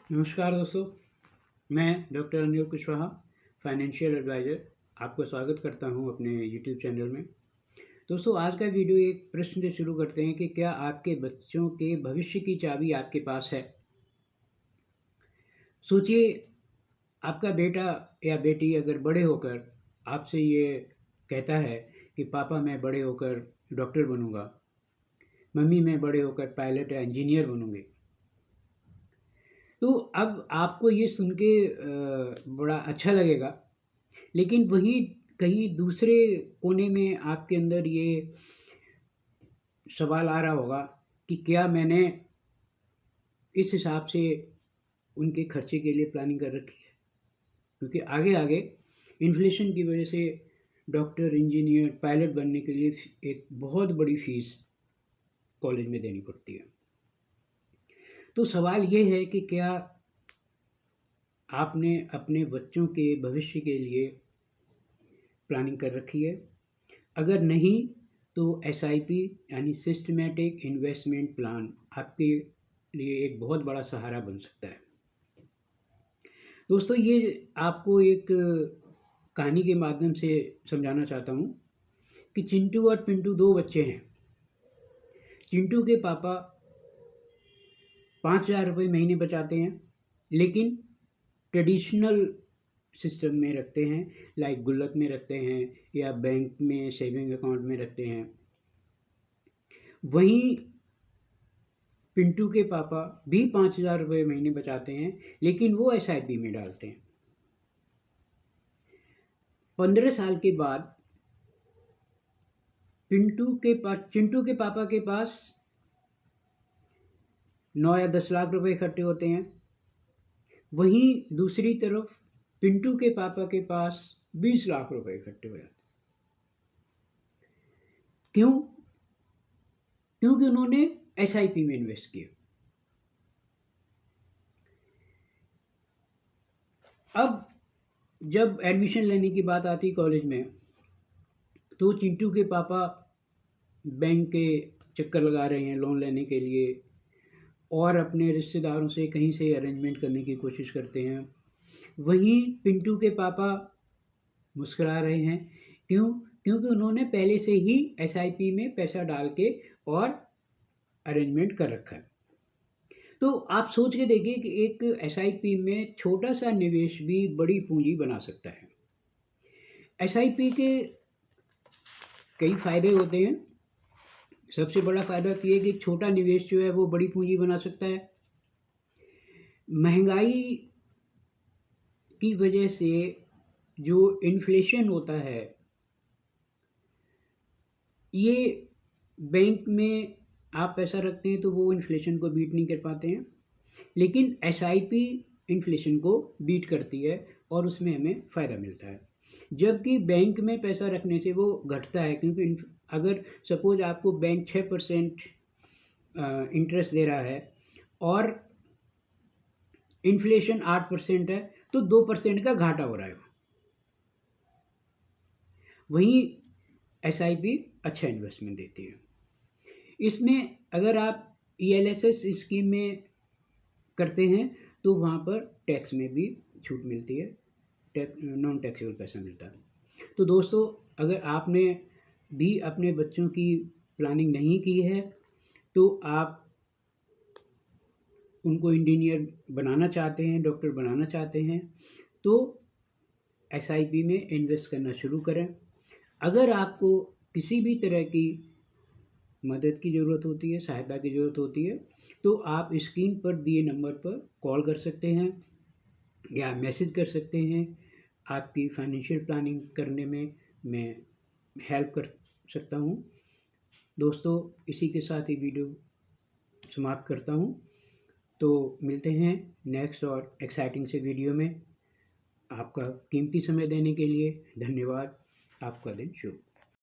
नमस्कार दोस्तों, मैं doctor Anil Kushwaha, financial advisor आपका स्वागत करता हूं अपने यूट्यूब चैनल में। दोस्तों, आज का वीडियो एक प्रश्न से शुरू करते हैं कि क्या आपके बच्चों के भविष्य की चाबी आपके पास है? सोचिए, आपका बेटा या बेटी अगर बड़े होकर आपसे ये कहता है कि पापा मैं बड़े होकर डॉक्टर बनूंगा, मम्मी मैं बड़े होकर पायलट या इंजीनियर बनूंगी। तो अब आपको ये सुन के बड़ा अच्छा लगेगा, लेकिन वहीं कहीं दूसरे कोने में आपके अंदर ये सवाल आ रहा होगा कि क्या मैंने इस हिसाब से उनके खर्चे के लिए प्लानिंग कर रखी है? क्योंकि आगे आगे इन्फ्लेशन की वजह से डॉक्टर, इंजीनियर, पायलट बनने के लिए एक बहुत बड़ी फीस कॉलेज में देनी पड़ती है। तो सवाल ये है कि क्या आपने अपने बच्चों के भविष्य के लिए प्लानिंग कर रखी है? अगर नहीं, तो एसआईपी यानी सिस्टमैटिक इन्वेस्टमेंट प्लान आपके लिए एक बहुत बड़ा सहारा बन सकता है। दोस्तों, ये आपको एक कहानी के माध्यम से समझाना चाहता हूँ कि चिंटू और पिंटू दो बच्चे हैं। चिंटू के पापा 5,000 रुपये महीने बचाते हैं, लेकिन ट्रेडिशनल सिस्टम में रखते हैं, लाइक गुल्लक में रखते हैं या बैंक में सेविंग अकाउंट में रखते हैं। वहीं पिंटू के पापा भी 5,000 रुपये महीने बचाते हैं, लेकिन वो एसआईपी में डालते हैं। 15 साल के बाद चिंटू के पापा के पास 9 या 10 लाख रुपए इकट्ठे होते हैं। वहीं दूसरी तरफ पिंटू के पापा के पास 20 लाख रुपए इकट्ठे हो जाते हैं। क्यों? क्योंकि उन्होंने एसआईपी में इन्वेस्ट किया। अब जब एडमिशन लेने की बात आती कॉलेज में, तो चिंटू के पापा बैंक के चक्कर लगा रहे हैं लोन लेने के लिए और अपने रिश्तेदारों से कहीं से अरेंजमेंट करने की कोशिश करते हैं। वहीं पिंटू के पापा मुस्कुरा रहे हैं। क्यों? क्योंकि उन्होंने पहले से ही एसआईपी में पैसा डाल के और अरेंजमेंट कर रखा है। तो आप सोच के देखिए कि एक एसआईपी में छोटा सा निवेश भी बड़ी पूंजी बना सकता है। एसआईपी के कई फायदे होते हैं। सबसे बड़ा फायदा तो ये कि छोटा निवेश जो है वो बड़ी पूंजी बना सकता है। महंगाई की वजह से जो इन्फ्लेशन होता है, ये बैंक में आप पैसा रखते हैं तो वो इन्फ्लेशन को बीट नहीं कर पाते हैं, लेकिन एसआईपी इन्फ्लेशन को बीट करती है और उसमें हमें फ़ायदा मिलता है। जबकि बैंक में पैसा रखने से वो घटता है, क्योंकि अगर सपोज आपको बैंक 6% इंटरेस्ट दे रहा है और इन्फ्लेशन 8% है, तो 2% का घाटा हो रहा है। वहीं एसआईपी अच्छा इन्वेस्टमेंट देती है। इसमें अगर आप ईएलएसएस स्कीम में करते हैं तो वहाँ पर टैक्स में भी छूट मिलती है, नॉन टैक्सेबल पैसा मिलता है। तो दोस्तों, अगर आपने भी अपने बच्चों की प्लानिंग नहीं की है, तो आप उनको इंजीनियर बनाना चाहते हैं, डॉक्टर बनाना चाहते हैं, तो एसआईपी में इन्वेस्ट करना शुरू करें। अगर आपको किसी भी तरह की मदद की ज़रूरत होती है, सहायता की ज़रूरत होती है, तो आप स्क्रीन पर दिए नंबर पर कॉल कर सकते हैं या मैसेज कर सकते हैं। आपकी फाइनेंशियल प्लानिंग करने में मैं हेल्प कर सकता हूँ। दोस्तों, इसी के साथ ही वीडियो समाप्त करता हूँ। तो मिलते हैं नेक्स्ट और एक्साइटिंग से वीडियो में। आपका कीमती समय देने के लिए धन्यवाद। आपका दिन शुभ।